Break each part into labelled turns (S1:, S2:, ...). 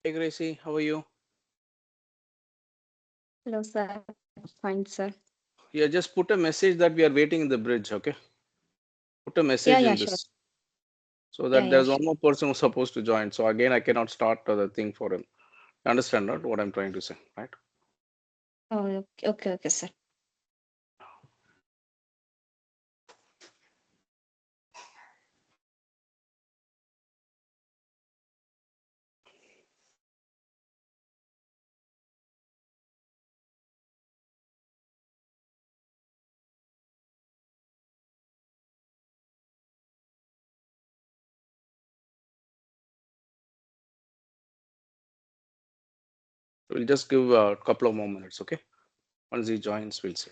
S1: Hey Gracie, how are you?
S2: Hello, sir. Fine, sir.
S1: Yeah, just put a message that we are waiting in the bridge, okay? Put a
S2: Yeah,
S1: message
S2: yeah,
S1: in
S2: sure.
S1: this so
S2: Yeah,
S1: that
S2: yeah,
S1: there's one
S2: sure.
S1: more person who's supposed to join. So again, I cannot start the thing for him. Understand, not what I'm trying to say, right?
S2: Oh, okay, sir.
S1: We'll just give a couple of more minutes, okay? Once he joins, we'll see.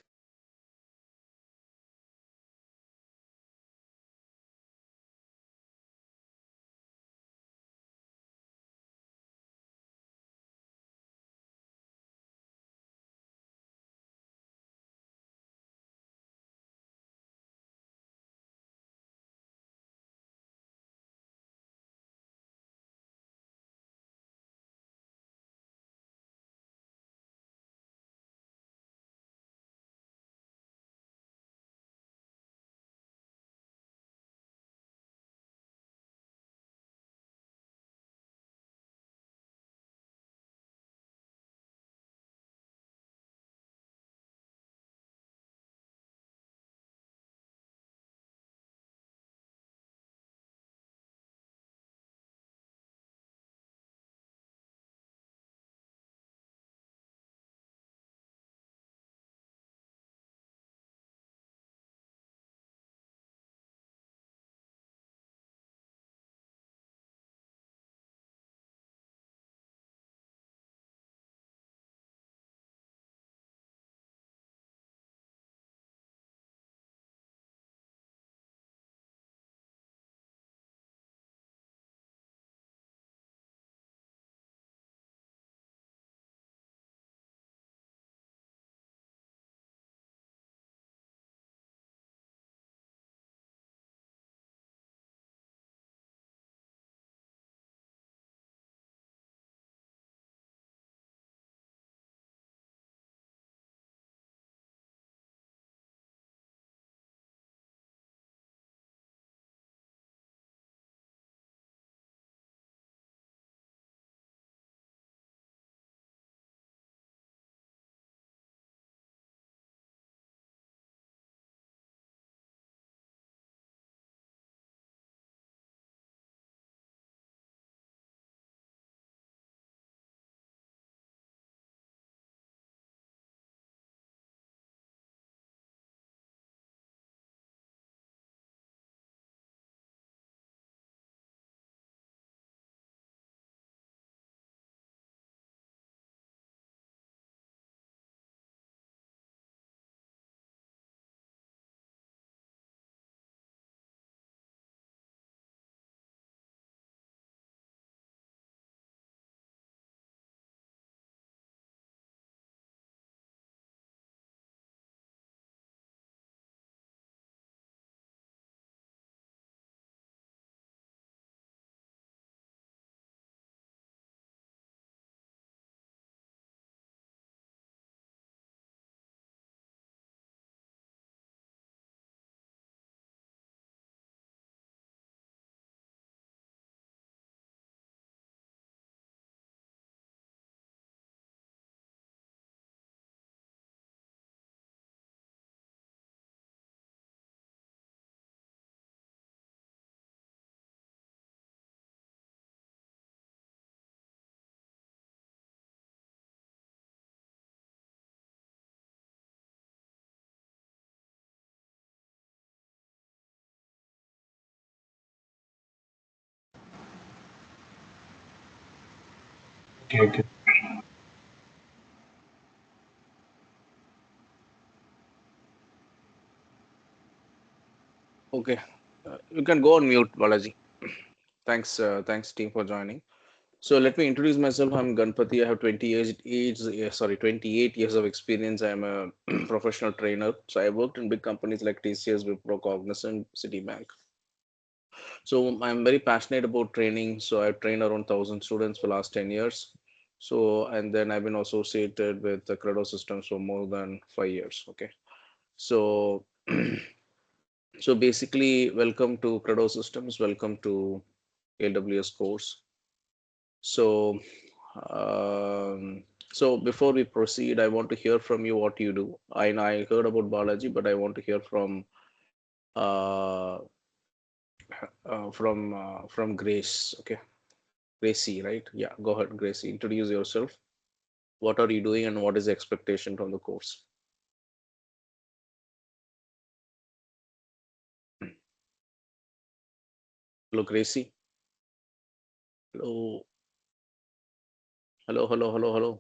S3: Okay, okay.
S1: Okay, you can go on mute, Balaji. Thanks team for joining. So let me introduce myself. I'm Ganpati. I have 28 years of experience. I'm a professional trainer. So I worked in big companies like TCS, Wipro, Cognizant, Citibank. So I'm very passionate about training. So I've trained around 1,000 students for last 10 years. So, and then I've been associated with the Credo Systems for more than 5 years. Okay. So, so basically, welcome to Credo Systems. Welcome to AWS course. So, so before we proceed, I want to hear from you what you do. I heard about Balaji, but I want to hear uh, from Grace. Okay, Gracie, right? Yeah, go ahead, Gracie. Introduce yourself. What are you doing, and what is the expectation from the course? Hello, Gracie. Hello, hello, hello, hello, hello.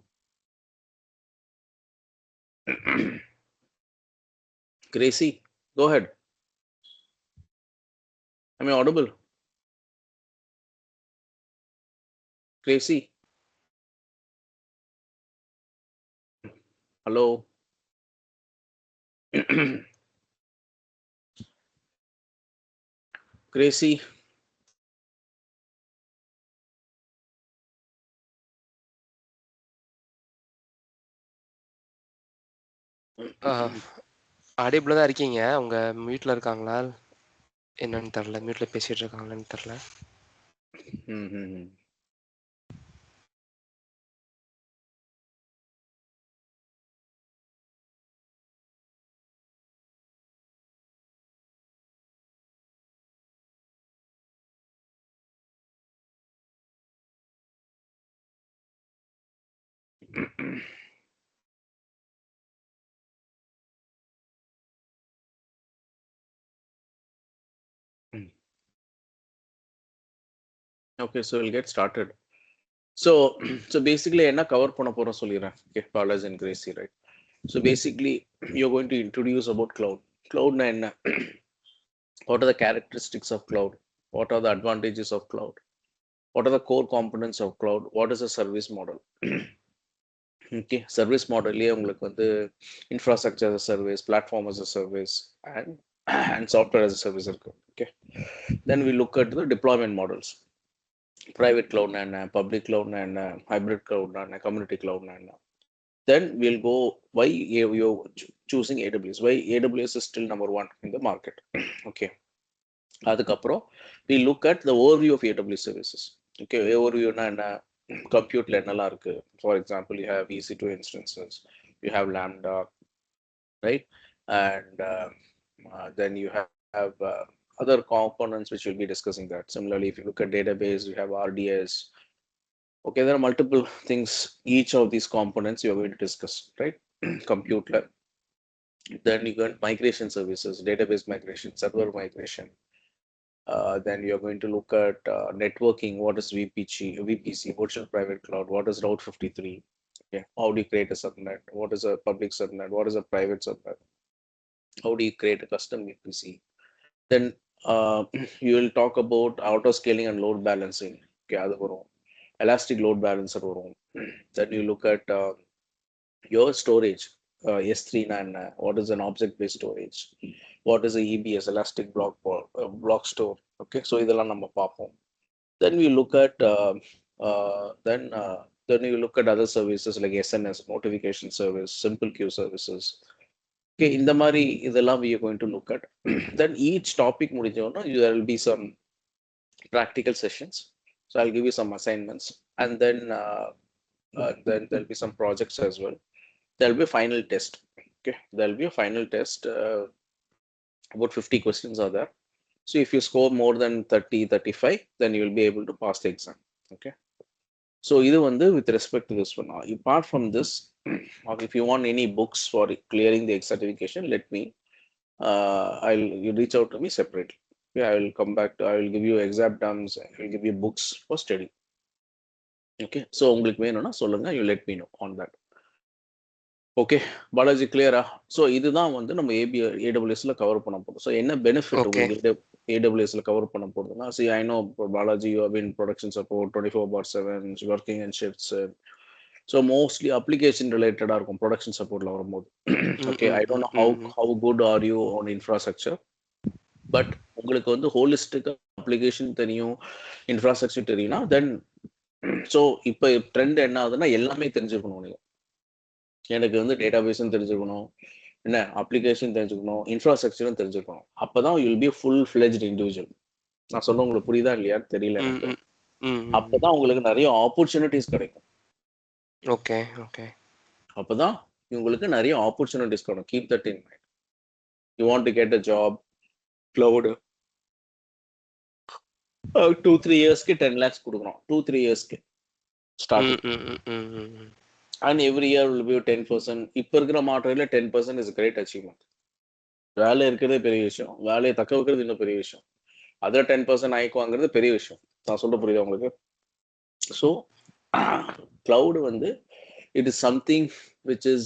S1: Gracie, go ahead. Am I audible? Gracie, hello. Gracie.
S3: ஆடிபிளாக தான் இருக்கீங்க. உங்க மியூட்ல இருக்காங்களா என்னன்னு தெரியல. மியூட்ல பேசிட்டு இருக்காங்களான்னு தெரியல.
S1: Okay, so we'll get started. So, so basically, என்ன cover பண்ண போறோம் சொல்லிடுறேன். Okay, Balaji and Gracie, right? So basically, you're going to introduce about cloud. Cloud na enna? What are the characteristics of cloud? What are the advantages of cloud? What are the core components of cloud? What is a service model? Okay, service model உங்களுக்கு வந்து infrastructure as a service, platform as a service, and software as a service இருக்கு. Okay, then we look at the deployment models. Private cloud and public cloud and hybrid cloud and community cloud and then we'll go why you're choosing AWS. Why AWS is still number one in the market. Okay, அதுக்கப்புறம் we look at the overview of AWS services. Okay, overview என்ன கம்ப்யூட்ல என்னெல்லாம் இருக்கு. For example, you have EC2 instances, you have Lambda, right? And then you have other components which we'll be discussing that. Similarly, if you look at database, you have RDS. Okay, there are multiple things, each of these components you are going to discuss, right? Compute lab. Then you got migration services, database migration, server migration. Then you're going to look at networking. What is VPC, virtual private cloud? What is Route 53? Okay, how do you create a subnet? What is a public subnet? What is a private subnet? How do you create a custom VPC? Then you will talk about auto scaling and load balancing. Okay, அது வரும். Elastic load balancer வரும். Then you look at your storage, S3 and what is an object-based storage? What is a EBS, elastic block store? Okay, so இதெல்லாம் நம்ம பார்ப்போம். Then we look at then you look at other services like SNS, notification service, simple queue services. Okay, இந்த மாதிரி இதெல்லாம் we are going to look at. Then each topic முடிஞ்சோன்னா there will be some practical sessions. So I'll give you some assignments, and then there'll be some projects as well. There'll be a final test. Okay, there'll be a final test. About 50 questions are there. So if you score more than 30, 35, then you will be able to pass the exam. Okay. So either one with respect to this one. Apart from this, if you want any books for clearing the certification, let me. You reach out to me separately. Okay, I will come back. I will give you exam terms. I will give you books for study. Okay. So உங்களுக்கு வேணும்னா சொல்லுங்க. You let me know on that. Okay Balaji கிளியரா? So இதுதான் வந்து நம்ம ஏடபிள்யூஎஸ்ல cover பண்ண போறோம். So என்ன பெனிஃபிட் உங்களுக்கு ஏடபிள்யூஎஸ்ல கவர் பண்ண போறதுன்னா, see I know Balaji you have been production support 24/7 working in shifts. So mostly application ரிலேட்டடா இருக்கும் ப்ரொடக்ஷன் சப்போர்ட்ல வரும்போது. Okay, I don't know how good are you on infrastructure. But உங்களுக்கு வந்து ஹோலிஸ்டிக் அப்ளிகேஷன் தெரியும், இன்ஃப்ராஸ்ட்ரக்சர் தெரியும்னா தென் ஸோ இப்போ ட்ரெண்ட் என்ன ஆகுதுன்னா எல்லாமே தெரிஞ்சுக்கணும் நீங்க. எனக்கு வந்து டேட்டாபேஸும் தெரிஞ்சுக்கணும், என்ன அப்ளிகேஷன் தெரிஞ்சுக்கணும், இன்ஃப்ராஸ்ட்ரக்சரும் தெரிஞ்சுக்கணும். அப்பதான் you'll be full fledged individual. நான் சொல்ல உங்களுக்கு புரியுதா இல்லையான்னு தெரியல
S3: ம்,
S1: எனக்கு.
S3: ம், ம், ம்.
S1: அப்பதான் உங்களுக்கு நிறைய ஆப்பர்ச்சுனிட்டிஸ் கிடைக்கும்.
S3: Okay, okay.
S1: அப்பதான் உங்களுக்கு நிறைய ஆப்பர்ச்சுனிட்டிஸ் கிடைக்கும். Keep that in mind. You want to get a job, cloud 2-3 இயர்ஸ்க்கு 10 lakhs கொடுக்குறோம். 2-3 இயர்ஸ்க்கு ஸ்டார்டிங்.
S3: ம், ம், ம், ம், ம்.
S1: And every year will be 10%. இப்போ இருக்கிற மாற்றத்தில் 10% இஸ் கிரேட் அச்சீவ்மெண்ட். வேலை இருக்கிறதே பெரிய விஷயம், வேலையை தக்க வைக்கிறது இன்னும் பெரிய விஷயம். அதில் 10% ஆயிக்குவாங்கிறது பெரிய விஷயம். நான் சொல்ல புரியுதா உங்களுக்கு? ஸோ cloud வந்து it is something which is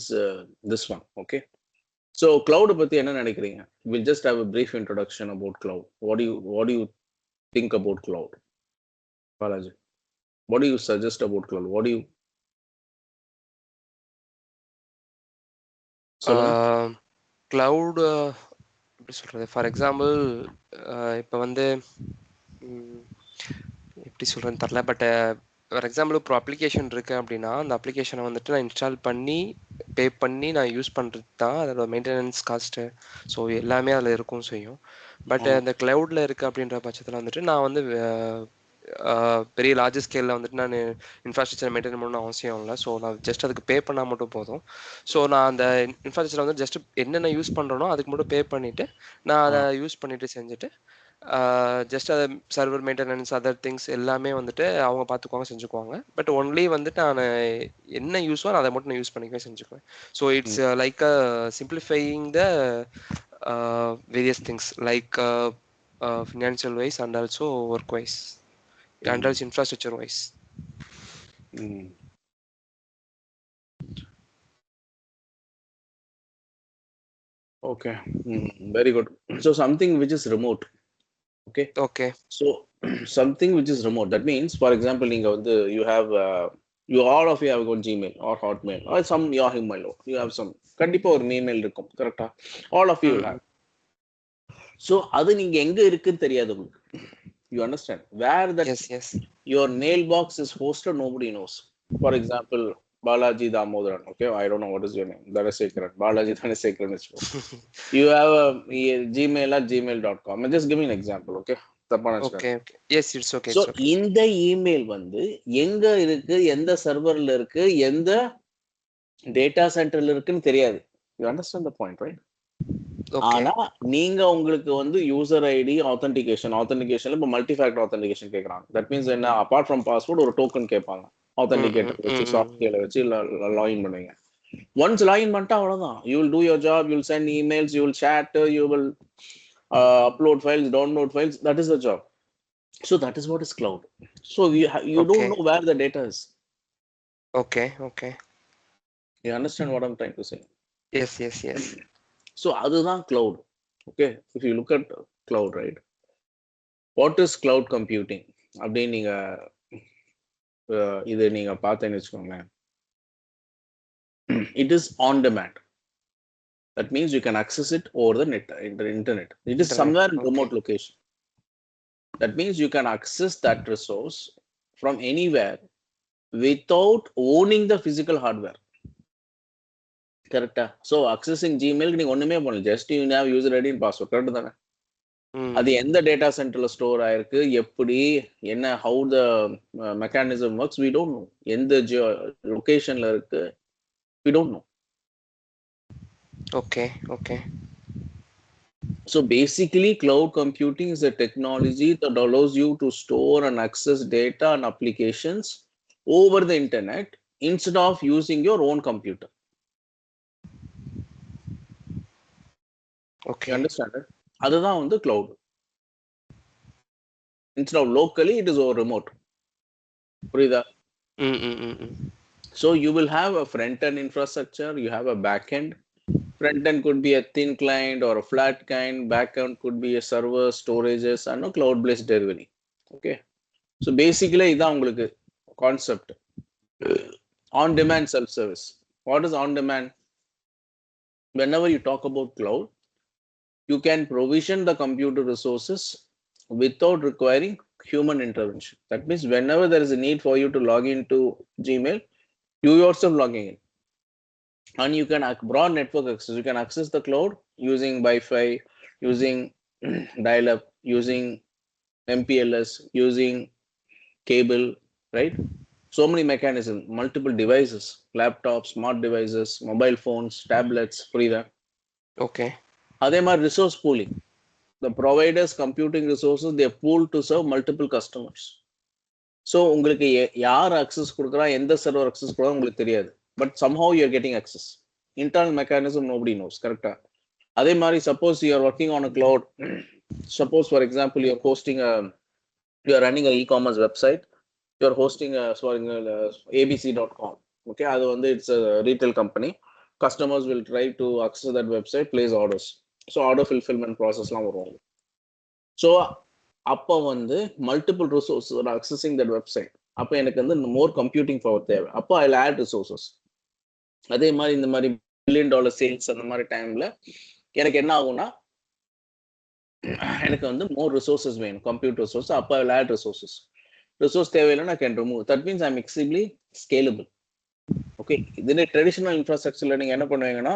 S1: this one. Okay, so cloud பத்தி என்ன நினைக்கிறீங்க? We'll just have a brief introduction about cloud. What do you think about cloud, Balaji? What do you suggest about cloud? What do you சொல்லுங்க.
S3: Cloud எப்படி சொல்றது? For example இப்போ வந்து எப்படி சொல்றேன்னு தெரில. பட் ஃபார் எக்ஸாம்பிள் இப்போ அப்ளிகேஷன் இருக்கு அப்படின்னா அந்த அப்ளிகேஷனை வந்துட்டு நான் இன்ஸ்டால் பண்ணி பே பண்ணி நான் யூஸ் பண்ணுறது தான் அதோட மெயின்டெனன்ஸ் காஸ்ட்டு. ஸோ எல்லாமே அதில் இருக்கும் செய்யும். பட் அந்த கிளவுடில் இருக்குது அப்படின்ற பட்சத்தில் வந்துட்டு நான் வந்து பெரிய லார்ஜ் ஸ்கேலில் வந்துட்டு நான் இன்ஃப்ராஸ்ட்ரக்சர் மெயின்டைன் பண்ணணும் அவசியம் இல்லை. ஸோ நான் ஜஸ்ட் அதுக்கு பே பண்ணால் மட்டும் போதும். ஸோ நான் அந்த இன்ஃப்ராஸ்ட்ரக்சர் வந்து ஜஸ்ட் என்னென்ன யூஸ் பண்ணுறனோ அதுக்கு மட்டும் பே பண்ணிவிட்டு நான் அதை யூஸ் பண்ணிவிட்டு செஞ்சுட்டு ஜஸ்ட் அதை சர்வர் மெயின்டெனன்ஸ் அதர் திங்ஸ் எல்லாமே வந்துட்டு அவங்க பார்த்துக்குவாங்க, செஞ்சுக்குவாங்க. பட் ஒன்லி வந்துட்டு நான் என்ன யூஸோ அதை மட்டும் நான் யூஸ் பண்ணிக்குவேன், செஞ்சுக்குவேன். So it's like simplifying the various things like financial wise and also work wise and also infrastructure wise.
S1: Okay, very good. So something which is remote. Okay,
S3: okay.
S1: So something which is remote, that means for example நீங்க வந்து you have you all of you have got Gmail or Hotmail or some Yahoo Mail, you have some கண்டிப்பா ஒரு email இருக்கும், கரெக்டா? all of you will have. So அது நீங்க எங்க இருக்குன்னு தெரியாது உங்களுக்கு. You understand where that
S3: yes.
S1: your mailbox is hosted, nobody knows. For example, Balaji Damodaran. Okay, I don't know what is your name. That is secret. Balaji Dhanasekaran is. You have a Gmail at gmail.com. I'm just giving an example. Okay.
S3: Okay. Yes, it's okay.
S1: So
S3: it's okay.
S1: இந்த email வந்து எங்க இருக்கு, எந்த சர்வர்ல இருக்கு, எந்த data சென்டர்ல இருக்குன்னு தெரியாது. You understand the point, right? ஆனா நீங்க உங்களுக்கு வந்து யூசர் ஐடி ஆத்தென்டிகேஷன்ல இப்போ மல்டி ஃபேக்டர் ஆத்தென்டிகேஷன் கேட்கறாங்க. தட் மீன்ஸ் என்ன, அபார்ட் ஃப்ரம் பாஸ்வேர்ட் ஒரு டோக்கன் கேட்பாங்க. ஆத்தென்டிகேட்டர் வச்சு சாஃப்ட்வேர்ல வச்சு லாகின் பண்ணுவீங்க. ஒன்ஸ் லாகின் பண்ணிட்டா அவ்வளவுதான். You will do your job, you will send emails, you will chat, you will upload files, download files. That is the job. So that is what is cloud. So you don't know where the data is.
S3: Okay.
S1: You understand what I'm trying to say?
S3: Yes.
S1: So அதுதான் cloud. Okay, if you look at cloud, right, what is cloud computing அப்படின்னு நீங்க இது நீங்க பார்த்தேன்னு வச்சுக்கோங்களேன், it is on demand. That means you can access it over the internet. It is somewhere in remote location. That means you can access that resource from anywhere without owning the physical hardware. கரெக்டா? So accessing ஜிமெயிலுக்கு நீங்க ஒண்ணுமே பண்ணல, just you have user ID and password. Correct தானே? அது எந்த data சென்டர்ல store ஆயிருக்கு, எப்படி, என்ன, how the mechanism works, we don't know. எந்த லொகேஷன்ல இருக்கு, we don't know.
S3: Okay.
S1: So basically cloud computing is a technology that allows you to store and access data and applications over the internet instead of using your own computer.
S3: Okay.
S1: You understand it? அதுதான் வந்து cloud. Instead of locally, it is over remote. புரியுதா? So you will have a front-end infrastructure, you have a back-end. Front-end could be a thin client or a flat client. Back-end could be a server, storages, and a cloud-based delivery. Okay. So basically, இதான் உங்களுக்கு concept. On-demand self-service. What is on-demand? Whenever you talk about cloud, you can provision the computer resources without requiring human intervention. That means whenever there is a need for you to log into Gmail, you yourself logging in, and you can broad network access. You can access the cloud using Wi-Fi, using dial-up, using MPLS, using cable, right? So many mechanisms, multiple devices, laptops, smart devices, mobile phones, tablets, புரியுதா?
S3: Okay
S1: அதே மாதிரி resource pooling. The providers computing resources, they pool to serve multiple customers. So உங்களுக்கு யார் access கொடுக்குறா, எந்த server access கொடுக்குறா உங்களுக்கு தெரியாது. But somehow you are getting access. Internal mechanism nobody knows, correct? அதே மாதிரி suppose you are working on a cloud. Suppose for example you are hosting you are running an e-commerce website. You are hosting abc.com. Okay, அது வந்து it's a retail company. Customers will try to access that website, place orders. So order fulfillment processலாம் வரும். So அப்போ வந்து multiple resources are accessing that website. அப்போ எனக்கு வந்து more computing power தேவை. அப்போ I'll add resources. அதே மாதிரி இந்த மாதிரி $1 billion சேல்ஸ் அந்த மாதிரி டைம்ல எனக்கு என்ன ஆகும்னா எனக்கு வந்து more resources வேணும், compute resources. அப்போ I'll add resources. Resource தேவையில்லைன்னா I can remove. That means I'm extremely scalable. Okay, இதுல ட்ரெடிஷனல் இன்ஃப்ராஸ்ட்ரக்சர்ல நீங்க என்ன பண்ணுவீங்கன்னா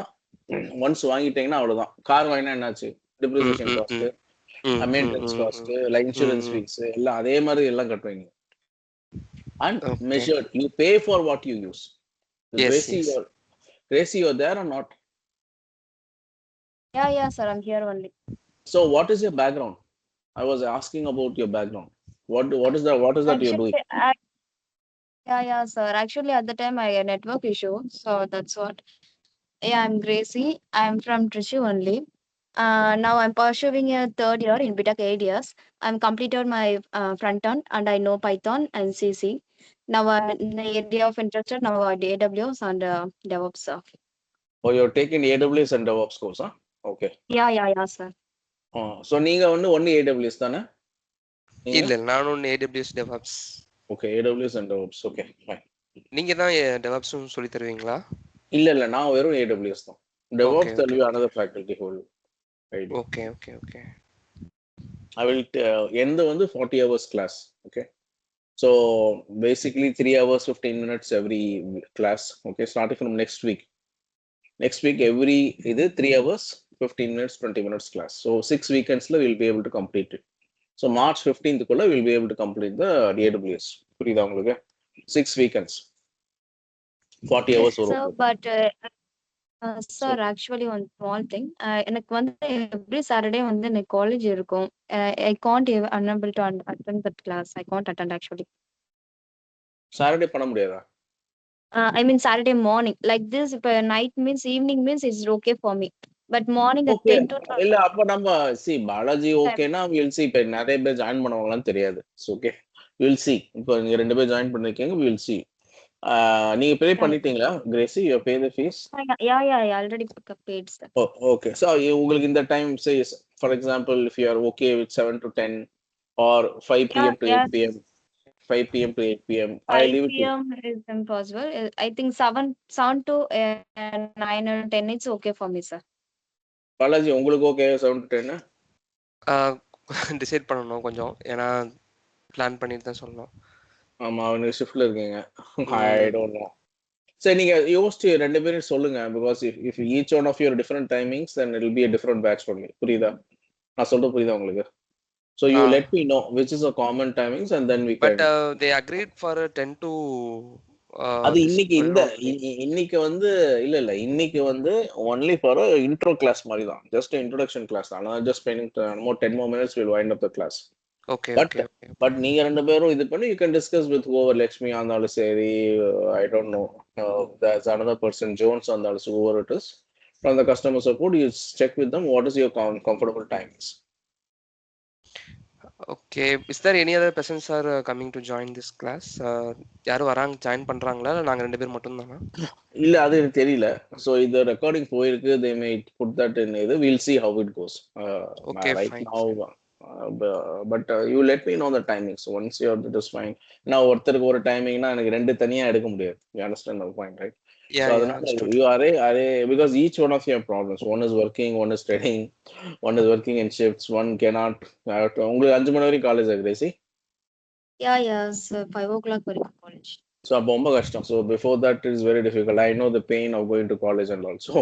S1: ஒன்ஸ் வாங்கிட்டீங்கன்னா அவ்வளவுதான். கார் வாங்கினா என்னாச்சு, depreciation cost, maintenance cost, insurance fees எல்லாம் அதே மாதிரி எல்லாம் கட்டுவீங்க. And measured, you pay for what you use. Gracie, you're there or not?
S2: Yeah, sir. I'm here only.
S1: So what is your background? I was asking about your background. What is that you're doing?
S2: Yeah, sir. Actually, at the time I had a network issue, so that's what. Yeah, I'm Gracie. I'm from Trichy only. Now I'm pursuing a third year in BTech 8 years. I'm completed my front end and I know Python and CC. Now I'm in the area of interest now at AWS and DevOps.
S1: Oh, you're taking AWS and DevOps course, huh? Okay.
S2: Yeah, sir.
S1: So நீங்க வந்து only AWS தானே?
S3: இல்ல நான் ஒன்னு AWS DevOps.
S1: Okay, AWS and DevOps. Okay, fine.
S3: நீங்க தான் DevOps சொல்லி தருவீங்களா?
S1: இல்ல நான் வெறும் AWS தான். DevOps will be another faculty whole.
S3: Okay.
S1: I will end வந்து 40 hours class. Okay. So basically 3 hours 15 minutes every class. Okay, starting from next week. Next week every இது 3 hours 15 minutes 20 minutes class. So 6 weekends la we'll be able to complete it. So March 15th குள்ள we'll be able to complete the AWS. புரியுதா உங்களுக்கு? 6 weekends 40 hours
S2: So
S1: வரும்.
S2: but sir, actually one small thing. எனக்கு வந்து every Saturday வந்து எனக்கு college இருக்கும். I can't unable to attend that class. I can't attend actually.
S1: Saturday பண்ண முடியாதா?
S2: I mean Saturday morning. Like this, if night means evening means it's okay for me. But morning at
S1: Okay.
S2: 10 to 12.
S1: இல்ல அப்ப நம்ம பாலாஜி ஓகேனா we'll see. இப்ப நிறைய பேர் join பண்ணுவாங்களான்னு தெரியாது. Okay, we'll see. இப்போ நீங்க 2 பேர் ஜாயின் பண்ணிருக்கீங்க, we'll see. நீங்க பே பண்ணிட்டீங்களா Crazy? you pay the fees?
S2: Yeah, I already paid, sir.
S1: Oh, okay. So உங்களுக்கு இந்த time say for example if you are okay with 7 to 10 or 5 p.m. to 8 p.m. 5 p.m. to 8 p.m.
S2: 5 p.m. is impossible. I think 7 to 9 or 10 it's okay for me, sir.
S1: Balaji உங்களுக்கு okay 7 to 10?
S3: Decide பண்ணனும் கொஞ்சம், ஏனா plan பண்ணிட்டு தான் சொல்லணும்.
S1: ஆமா, அவனுக்கு ஷிஃப்ட்ல இருக்கீங்க. I don't know. சரி, நீங்க யோசிச்சு 2 பேரும் சொல்லுங்க. because if each one of your different timings then it will be a different batch for me. புரியுதா? நான் சொல்றது புரியுதா உங்களுக்கு? So you let me know which is a common timings and then we can.
S3: But they agreed for 10 to
S1: அது இன்னைக்கு வந்து இல்ல இன்னைக்கு வந்து only for a intro class மாதிரி தான். just an introduction class தான். நான் just spending more 10 more minutes we'll wind up the class.
S3: Okay.
S1: But நீங்க 2 பேரும் இது பண்ணி you can discuss with whoever, Lakshmi ஆனாலும் சரி, I don't know, there's another person, Jones ஆனாலும் சரி, whoever it is from the customer support, you check with them what is your comfortable timings.
S3: Okay, is there any other persons are coming to join this class? யாரும் வராங்க, join பண்றாங்களா, இல்ல நாங்க 2 பேர் மட்டும் தானா?
S1: இல்ல அது எனக்கு தெரியல. So இந்த ரெக்கார்டிங் போயிருக்கு, they may put that in இது, we'll see how it goes.
S3: Okay,
S1: right
S3: fine.
S1: now but you let me know the timings once you're just fine. நான் ஒருத்தருக்கு ஒரு டைமிங்னா எனக்கு 2 தனியா எடுக்க முடியாது. You understand my point, right?
S3: Yeah,
S1: So
S3: yeah, understood.
S1: you are because each one of your problems. One is working, one is studying, one is working in shifts, one cannot. உங்களுக்கு 5 மணி வரைக்கும் college Crazy.
S2: Yeah, sir. 5 o'clock வரைக்கும் college.
S1: So அப்போ ரொம்ப கஷ்டம். So before that is very difficult. I know the pain of going to college and also.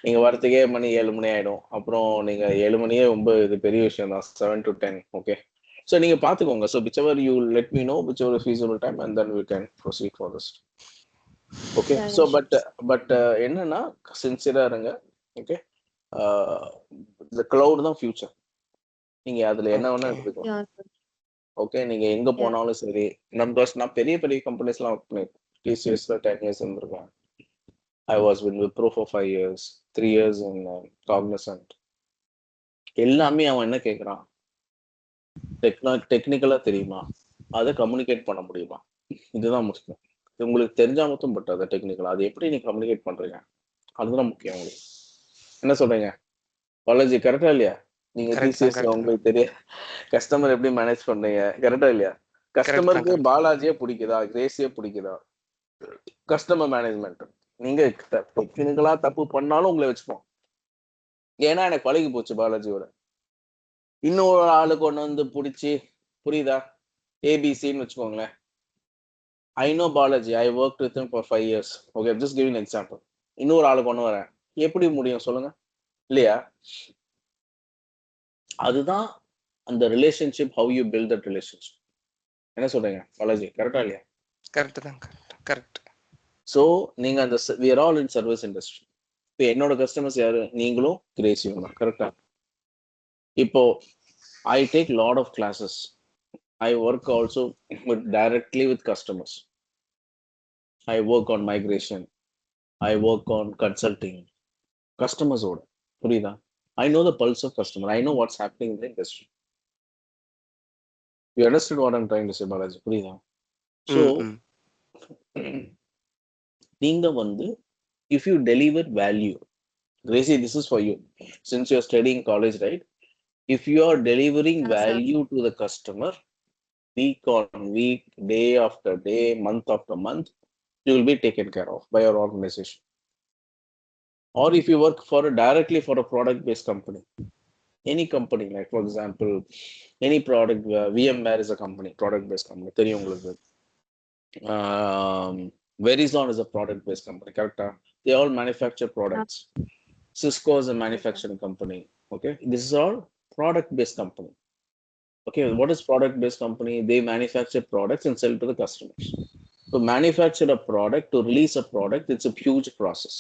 S1: நீங்கள் வரத்துக்கே மணி 7 மணி ஆகிடும். அப்புறம் நீங்கள் 7 மணியே ரொம்ப இது பெரிய விஷயம் தான். 7 to 10. ஓகே. ஸோ நீங்கள் பார்த்துக்கோங்க. So whichever you let me know whichever feasible time and then we can proceed for this. Okay.
S2: Yeah,
S1: so
S2: sure.
S1: But என்னன்னா சின்சியராக இருங்க. ஓகே. இந்த கிளவுட் தான் ஃபியூச்சர். நீங்கள் அதில் என்ன வேணால்
S3: Okay.
S1: எடுத்துக்கலாம்.
S2: Yeah, sir.
S1: ஓகே. நீங்கள் எங்கே
S2: Yeah.
S1: போனாலும் சரி. நான் பெரிய பெரிய கம்பெனிஸ்லாம் ஒர்க் பண்ணியிருக்கேன். TCSல 10 years இருந்திருக்கேன். I was with Wipro for 5 years, 3 years in Cognizant. எல்லாமே அவன் என்ன கேட்குறான், டெக்னிக்கலா தெரியுமா, அதை கம்யூனிகேட் பண்ண முடியுமா, இதுதான் முக்கியம். இது உங்களுக்கு தெரிஞ்சா மட்டும் பட் அதை டெக்னிக்கலா அது எப்படி நீங்க கம்யூனிகேட் பண்றீங்க, அதுதான் முக்கியம். உங்களுக்கு என்ன சொல்றீங்க பாலாஜி, கரெக்டா இல்லையா? நீங்க
S3: Correct தான்,
S1: டிசிஎஸ்
S3: correct தான்.
S1: உங்களுக்கு தெரிய கஸ்டமர் எப்படி மேனேஜ் பண்றீங்க, கரெக்டா இல்லையா?
S3: Correct தான்,
S1: கஸ்டமருக்கு
S3: correct.
S1: பாலாஜியே பிடிக்குதா, கிரேசியே பிடிக்குதா? கஸ்டமர் மேனேஜ்மெண்ட் நீங்க டெக்னிக்கலா தப்பு பண்ணாலும் உங்களை வச்சுப்போம். ஏன்னா எனக்கு பழகி போச்சு பாலாஜியோட. இன்னொரு ஆளு கொண்டு வந்து பிடிச்சி, புரியுதா, ஏபிசின்னு வச்சுக்கோங்களேன். ஐ know Balaji, I work with him for 5 years. Okay, just giving example. இன்னொரு ஆளு கொண்டு வரேன், எப்படி முடியும் சொல்லுங்க, இல்லையா? அதுதான் அந்த relationship, how you build that relationship. என்ன சொல்றீங்க பாலாஜி, கரெக்டா இல்லையா?
S3: கரெக்ட் தான், கரெக்ட்.
S1: ஸோ நீங்க அந்த we are all in service industry. இப்போ என்னோட கஸ்டமர்ஸ் யாரு, நீங்களும் கிரேசியும் தான், கரெக்டா? இப்போ I take lot of classes. I work also directly with customers. I work on migration. I work on consulting. Customers oda. Purida. I know the pulse of customer. I know what's happening in the industry. You understood what I'm trying to say, Balaji? Purida. So, neenga vandu, if you deliver value, Gracie, this is for you. Since you're studying college, right? If you are delivering
S2: Yeah, sir.
S1: value to the customer, week on week, day after day, month after month, you will be taken care of by your organization. Or if you work directly for a product-based company, any company, like for example, any product, VMware is a company, product-based company. தெரியும் உங்களுக்கு. Verizon is a product-based company, correct? They all manufacture products. Cisco is a manufacturing company. Okay, this is all product-based company. Okay, what is product-based company? They manufacture products and sell to the customers. To manufacture a product, to release a product, it's a huge process.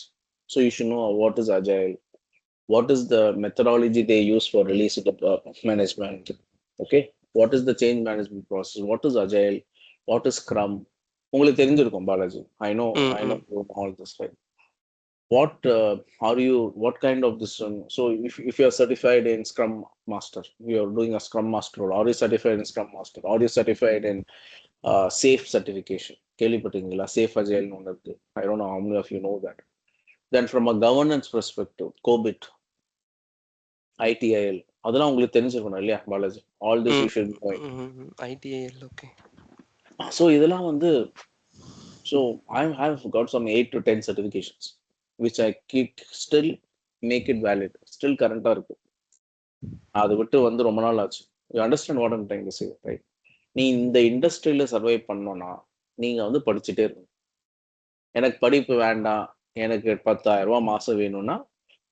S1: So you should know what is agile, what is the methodology they use for releasing the management. Okay, what is the change management process, what is agile, what is scrum. உங்களுக்கு தெரிஞ்சிருக்கும் Balaji. I know all this, right? What kind of this one? So if you are certified in Scrum Master, you are doing a Scrum Master role, or you certified in Scrum Master, or you certified in SAFe certification, கேள்விப்பட்டீங்களா? SAFe Agile ஒன்று இருக்கு. I don't know how many of you know that. Then from a governance perspective, COBIT, ITIL, அதெல்லாம் உங்களுக்கு தெரிஞ்சிருக்கணும் இல்லையா Balaji? All this you should know.
S3: ITIL, okay.
S1: So இதெல்லாம் வந்து, so I have got some 8 to 10 certifications which I keep still make it valid, still current-ஆ இருக்கு. அது விட்டு வந்து ரொம்ப நாள் ஆச்சு. You understand what I'm trying to say, right? நீ இந்த இண்டஸ்ட்ரியில சர்வை பண்ணோம்னா நீங்க வந்து படிச்சுட்டே இருக்கணும். எனக்கு படிப்பு வேண்டாம், எனக்கு 10,000 ரூபாய் மாசம் வேணும்னா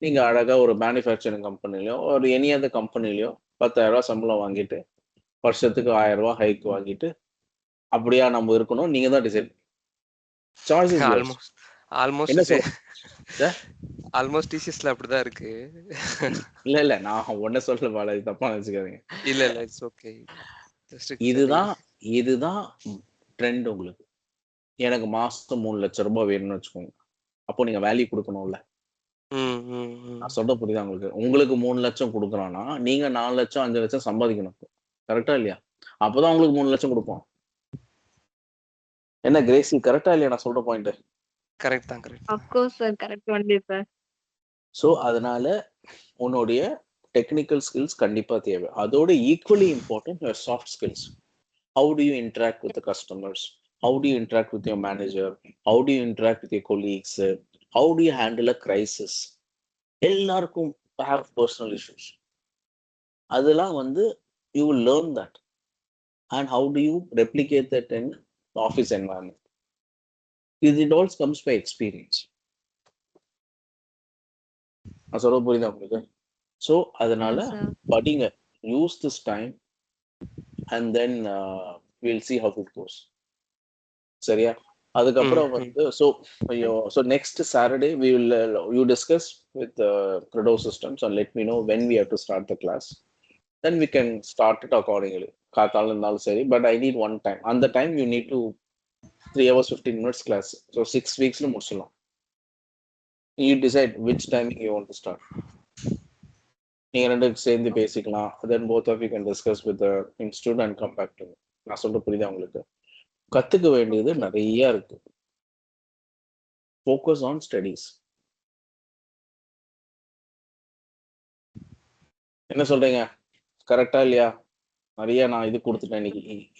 S1: நீங்க அழகா ஒரு மேனுஃபேக்சரிங் கம்பெனிலயோ ஒரு எனி அதர் கம்பெனிலயோ 10,000 ரூபாய் சம்பளம் வாங்கிட்டு வருஷத்துக்கு 1000 ரூபாய் ஹைக் வாங்கிட்டு அப்படியா நம்ம இருக்கணும், நீங்க தான் டிசைட். Choice is yours. என்ன சொல்ற?
S3: ஆல்மோஸ்ட் டிசிஎஸ்ல அப்படிதான் இருக்கு.
S1: இல்ல நான் ஒன்ன சொல்ல பாலாஜி, தப்பா நினைச்சுக்காதீங்க.
S3: இல்ல இட்ஸ் ஓகே.
S1: இதுதான் ட்ரெண்ட். உங்களுக்கு எனக்கு மாசம் 3 லட்சம் ரூபாய் வேணும்னு வச்சுக்கோங்க, அப்போ நீங்க வேல்யூ கொடுக்கணும்ல. நான் சொல்ல புரியுதா உங்களுக்கு? உங்களுக்கு 3 லட்சம் கொடுக்குறான்னா நீங்க 4 லட்சம் 5 லட்சம் சம்பாதிக்கணும், கரெக்டா இல்லையா? அப்பதான் உங்களுக்கு 3 லட்சம் கொடுப்போம். என்ன கிரேசி, கரெக்டா இல்லையா நான் சொல்ற பாயிண்ட்?
S3: கரெக்ட் தான், correct.
S2: Of course, sir. Correct only, sir.
S1: So அதனால உன்னுடைய டெக்னிக்கல் ஸ்கில்ஸ் கண்டிப்பா தேவை. அதோட equally important your soft skills. How to you interact with customers, how do you interact with your manager, how do you interact with your colleagues, how do you handle a crisis. எல்லாருக்கும் have personal issues. அதெல்லாம் வந்து you will learn that, and how do you replicate that in the office environment. It all comes by experience. நான் சொல்ல புரியுதா உங்களுக்கு? So அதனால
S2: Yes, sir.
S1: படிங்க, use this time, and then will see how it goes. சரியா? அதுக்கப்புறம் வந்து so next Saturday we will you discuss with Credo Systems and let me know when we have to start the class. Then we can start it accordingly. காத்தால இருந்தாலும் சரி, but I need one time. அந்த time you need to 3 hours 15 minutes class. So 6 weeks முடிச்சிடலாம். You decide which timing you want to start. நீங்க ரெண்டு சேர்ந்து பேசிக்கலாம். Then both of you can discuss with the institute and come back to me. நான் சொல்ற புரியுதா உங்களுக்கு? கத்துக்க வேண்டியது நிறைய இருக்கு. Focus on studies. என்ன சொல்றீங்க? கரெக்டா இல்லையா? நிறைய நான் இது கொடுத்துட்டேன்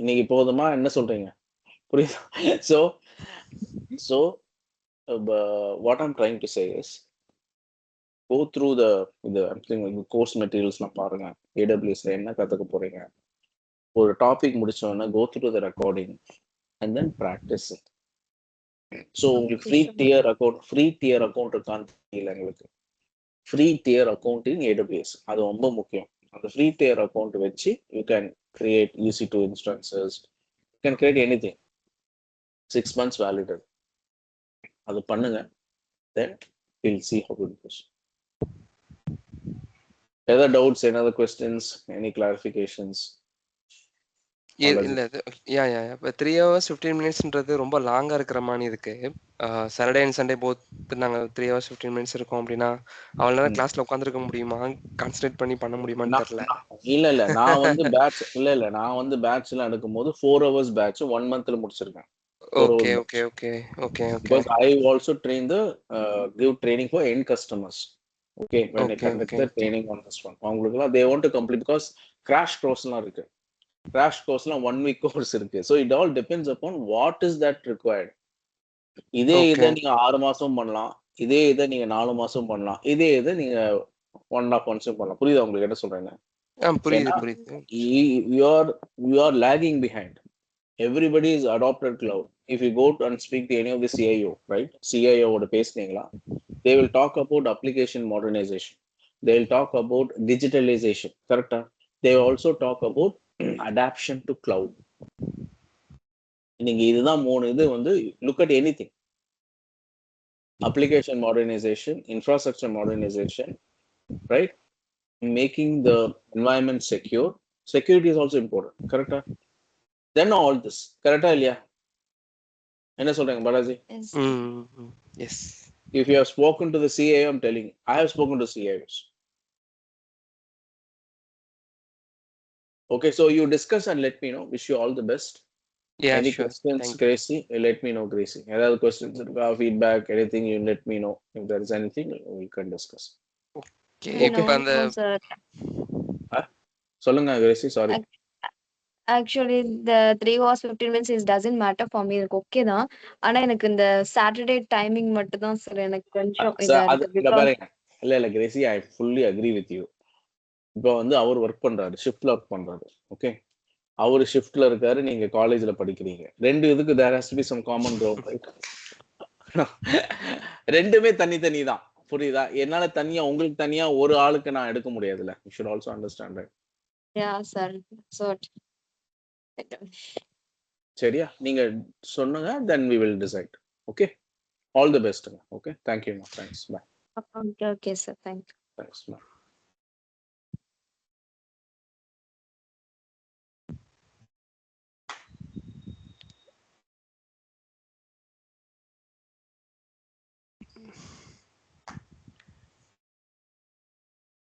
S1: இன்னைக்கு போதுமா? என்ன சொல்றீங்க? புரியுதா? So what I'm trying to say is, go through the course materials பாருங்க. AWSல என்ன கத்துக்க போறீங்க, ஒரு topic முடிச்சோன்னா go through the recording and then practice it. So உங்களுக்கு free tier account இருக்கான்னு தெரியல எங்களுக்கு. Free tier account in AWS அது ரொம்ப முக்கியம். அந்த free tier account வச்சு you can create EC2 instances, you can create anything. 6 months valided. அது பண்ணுங்க, then we'll see how it goes. Other doubts, any other questions, any clarifications?
S3: இல்ல இப்போ 3 hours 15 minutesன்றது ரொம்ப லாங்கா இருக்கிற மாதிரி இருக்கு. சாட்டர்டே அண்ட் சண்டே போத் நாங்க 3 hours 15 minutes இருக்கோம் அப்படின்னா அவ்வளவு நேரம் கிளாஸ்ல உட்காந்துருக்க முடியுமா, கான்சன்ட்ரேட் பண்ணி பண்ண முடியுமான்னு தெரியல.
S1: இல்ல நான் வந்து பேட்ச் நான் வந்து பேட்ச்ல எடுக்கும்போது 4 hours பேட்ச் 1 monthல முடிச்சிருக்கேன்.
S3: Okay.
S1: Because I also give training for end customers. Okay, when I conduct the training on this one, they want to complete, because crash course இருக்கு. Crash course 1 week course இருக்கு. So it all depends upon what is that required. இதே இதை நீங்க 6 மாசம் பண்ணலாம், இதே இதை நீங்க 4 மாசம் பண்ணலாம், இதே இதை நீங்க 1.5 months பண்ணலாம். புரியுதா உங்களுக்கு என்ன சொல்றேன்னு?
S3: புரியுது.
S1: You are lagging behind. Everybody is adopted cloud. If you go and speak to any of the CIO, right? CIO ஓட பேசுனீங்களா, they will talk about application modernization. They will talk about digitalization. Correct? They will also talk about adaptation to cloud. நீங்க இதுதான் 3 இது வந்து look at anything. Application modernization, infrastructure modernization, right? Making the environment secure. Security is also important. Correct? Then all this. Correct இல்லையா? என்ன சொல்றீங்க Balaji?
S3: Yes.
S1: If you have spoken to the CIO, I'm telling you, I have spoken to CIOs. Okay, so you discuss and let me know. Wish you all the best.
S3: Yeah,
S1: any
S3: sure.
S1: questions, Gracie? Let me know, Gracie. Any other questions, feedback, anything, you let me know. If there is anything, we can discuss.
S3: Okay.
S2: No, sir.
S1: சொல்லுங்க Gracie, sorry.
S2: Actually the 3 hours 15 minutes doesn't matter for me. எனக்கு okay தான். ஆனா எனக்கு இந்த Saturday timing மட்டும் தான் sir எனக்கு கொஞ்சம் இதா இருக்கு.
S1: பாருங்க, இல்ல Gracie, I fully agree with you. இப்போ வந்து அவர் ஒர்க் பண்றாரு, ஷிஃப்ட்ல ஒர்க் பண்றாரு. ஓகே, அவர் ஷிஃப்ட்ல இருக்காரு, நீங்க காலேஜ்ல படிக்கிறீங்க. ரெண்டு இதுக்கு there has to be some common ground, right? ரெண்டுமே தனி தான். புரியுதா? என்னால தனியா உங்களுக்கு தனியா ஒரு ஆளுக்கு நான் எடுக்க முடியாதுல்ல. You should also understand that.
S2: Yeah, sir. So
S1: சரியா? நீங்க சொன்னுங்க, then we will decide. Okay, all the best. Okay, thank you. Thanks. Bye.
S2: okay, sir. Thank you.
S1: Thanks. Bye.